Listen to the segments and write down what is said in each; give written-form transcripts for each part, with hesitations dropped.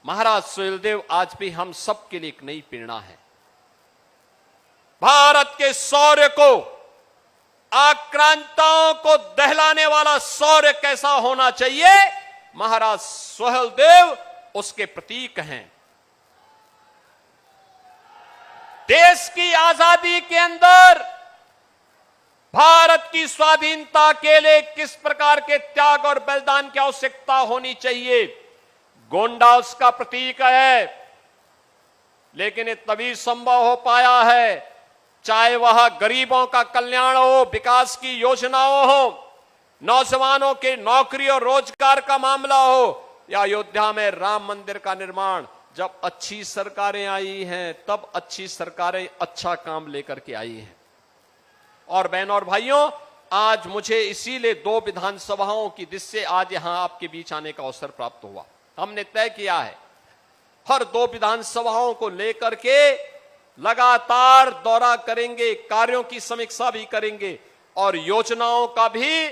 महाराज सुहेलदेव आज भी हम सब के लिए एक नई प्रेरणा है। भारत के शौर्य को, आक्रांताओं को दहलाने वाला शौर्य कैसा होना चाहिए, महाराज सुहेलदेव उसके प्रतीक हैं। देश की आजादी के अंदर भारत की स्वाधीनता के लिए किस प्रकार के त्याग और बलिदान की आवश्यकता होनी चाहिए, गोंडा उसका प्रतीक है। लेकिन ये तभी संभव हो पाया है, चाहे वह गरीबों का कल्याण हो, विकास की योजनाओं हो, नौजवानों के नौकरी और रोजगार का मामला हो, या अयोध्या में राम मंदिर का निर्माण। जब अच्छी सरकारें आई हैं तब अच्छी सरकारें अच्छा काम लेकर के आई हैं। और बहनों और भाइयों, आज मुझे इसीलिए 2 विधानसभाओं की जिससे आज यहां आपके बीच आने का अवसर प्राप्त हुआ। हमने तय किया है हर 2 विधानसभाओं को लेकर के लगातार दौरा करेंगे, कार्यों की समीक्षा भी करेंगे और योजनाओं का भी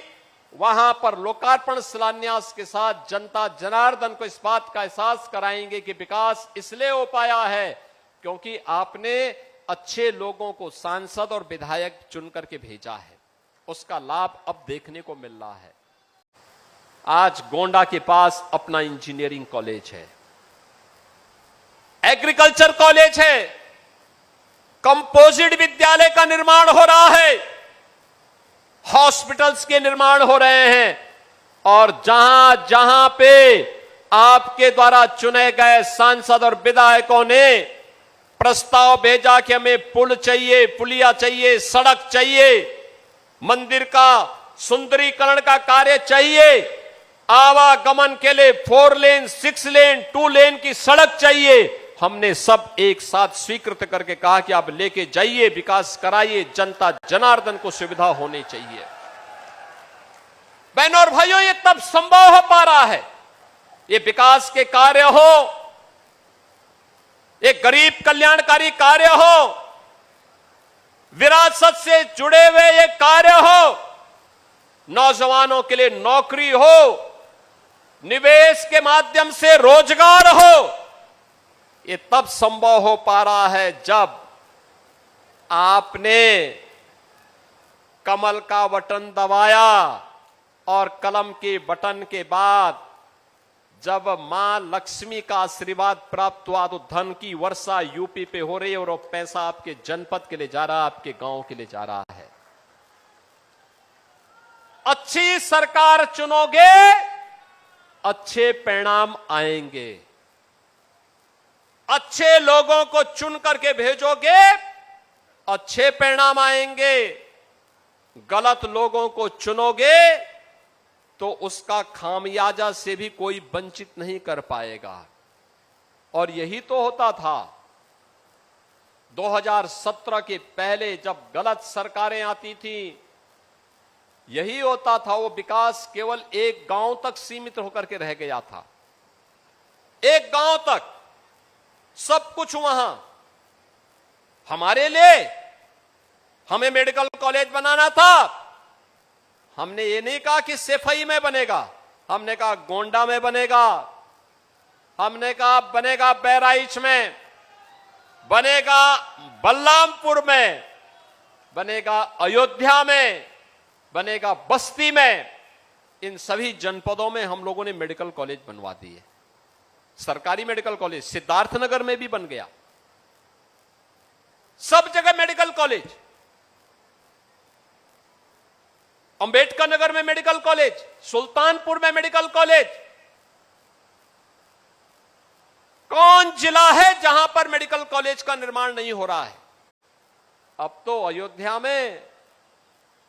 वहां पर लोकार्पण शिलान्यास के साथ जनता जनार्दन को इस बात का एहसास कराएंगे कि विकास इसलिए हो पाया है क्योंकि आपने अच्छे लोगों को सांसद और विधायक चुन करके भेजा है। उसका लाभ अब देखने को मिल रहा है। आज गोंडा के पास अपना इंजीनियरिंग कॉलेज है, एग्रीकल्चर कॉलेज है, कंपोजिट विद्यालय का निर्माण हो रहा है, हॉस्पिटल्स के निर्माण हो रहे हैं और जहां जहां पे आपके द्वारा चुने गए सांसद और विधायकों ने प्रस्ताव भेजा कि हमें पुल चाहिए, पुलिया चाहिए, सड़क चाहिए, मंदिर का सुंदरीकरण का कार्य चाहिए, आवागमन के लिए 4 लेन, 6 लेन, 2 लेन की सड़क चाहिए, हमने सब एक साथ स्वीकृत करके कहा कि आप लेके जाइए, विकास कराइए, जनता जनार्दन को सुविधा होनी चाहिए। बहनों और भाइयों, ये तब संभव हो पा रहा है, ये विकास के कार्य हो, एक गरीब कल्याणकारी कार्य हो, विरासत से जुड़े हुए ये कार्य हो, नौजवानों के लिए नौकरी हो, निवेश के माध्यम से रोजगार हो, ये तब संभव हो पा रहा है जब आपने कमल का बटन दबाया और कलम के बटन के बाद जब मां लक्ष्मी का आशीर्वाद प्राप्त हुआ तो धन की वर्षा यूपी पे हो रही है और वो पैसा आपके जनपद के लिए जा रहा है, आपके गांव के लिए जा रहा है। अच्छी सरकार चुनोगे, अच्छे परिणाम आएंगे। अच्छे लोगों को चुन करके भेजोगे, अच्छे परिणाम आएंगे। गलत लोगों को चुनोगे तो उसका खामियाजा से भी कोई वंचित नहीं कर पाएगा। और यही तो होता था 2017 के पहले जब गलत सरकारें आती थी, यही होता था। वो विकास केवल एक गांव तक सीमित होकर के रह गया था, एक गांव तक सब कुछ वहां। हमारे लिए हमें मेडिकल कॉलेज बनाना था, हमने ये नहीं कहा कि सेफई में बनेगा, हमने कहा गोंडा में बनेगा, हमने कहा बनेगा बहराइच में, बनेगा बलरामपुर में, बनेगा अयोध्या में, बनेगा बस्ती में। इन सभी जनपदों में हम लोगों ने मेडिकल कॉलेज बनवा दिए। सरकारी मेडिकल कॉलेज सिद्धार्थनगर में भी बन गया, सब जगह मेडिकल कॉलेज। अंबेडकर नगर में मेडिकल कॉलेज, सुल्तानपुर में मेडिकल कॉलेज। कौन जिला है जहां पर मेडिकल कॉलेज का निर्माण नहीं हो रहा है? अब तो अयोध्या में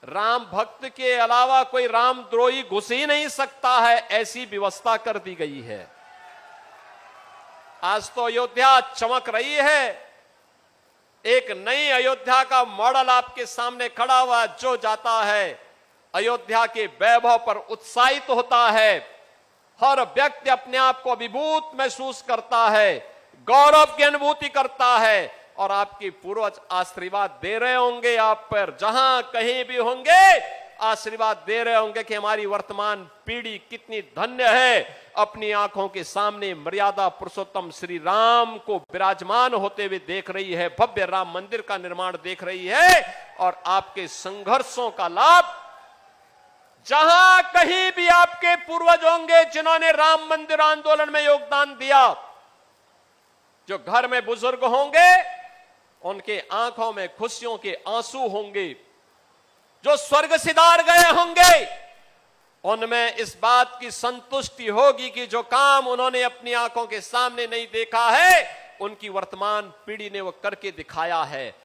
राम भक्त के अलावा कोई रामद्रोही घुस ही नहीं सकता है, ऐसी व्यवस्था कर दी गई है। आज तो अयोध्या चमक रही है, एक नई अयोध्या का मॉडल आपके सामने खड़ा हुआ। जो जाता है अयोध्या के वैभव पर उत्साहित होता है, हर व्यक्ति अपने आप को अभिभूत महसूस करता है, गौरव की अनुभूति करता है और आपके पूर्वज आशीर्वाद दे रहे होंगे आप पर। जहां कहीं भी होंगे आशीर्वाद दे रहे होंगे कि हमारी वर्तमान पीढ़ी कितनी धन्य है, अपनी आंखों के सामने मर्यादा पुरुषोत्तम श्री राम को विराजमान होते हुए देख रही है, भव्य राम मंदिर का निर्माण देख रही है। और आपके संघर्षों का लाभ जहां कहीं भी आपके पूर्वज होंगे जिन्होंने राम मंदिर आंदोलन में योगदान दिया, जो घर में बुजुर्ग होंगे उनके आंखों में खुशियों के आंसू होंगे, जो स्वर्ग सिधार गए होंगे उनमें इस बात की संतुष्टि होगी कि जो काम उन्होंने अपनी आंखों के सामने नहीं देखा है, उनकी वर्तमान पीढ़ी ने वो करके दिखाया है।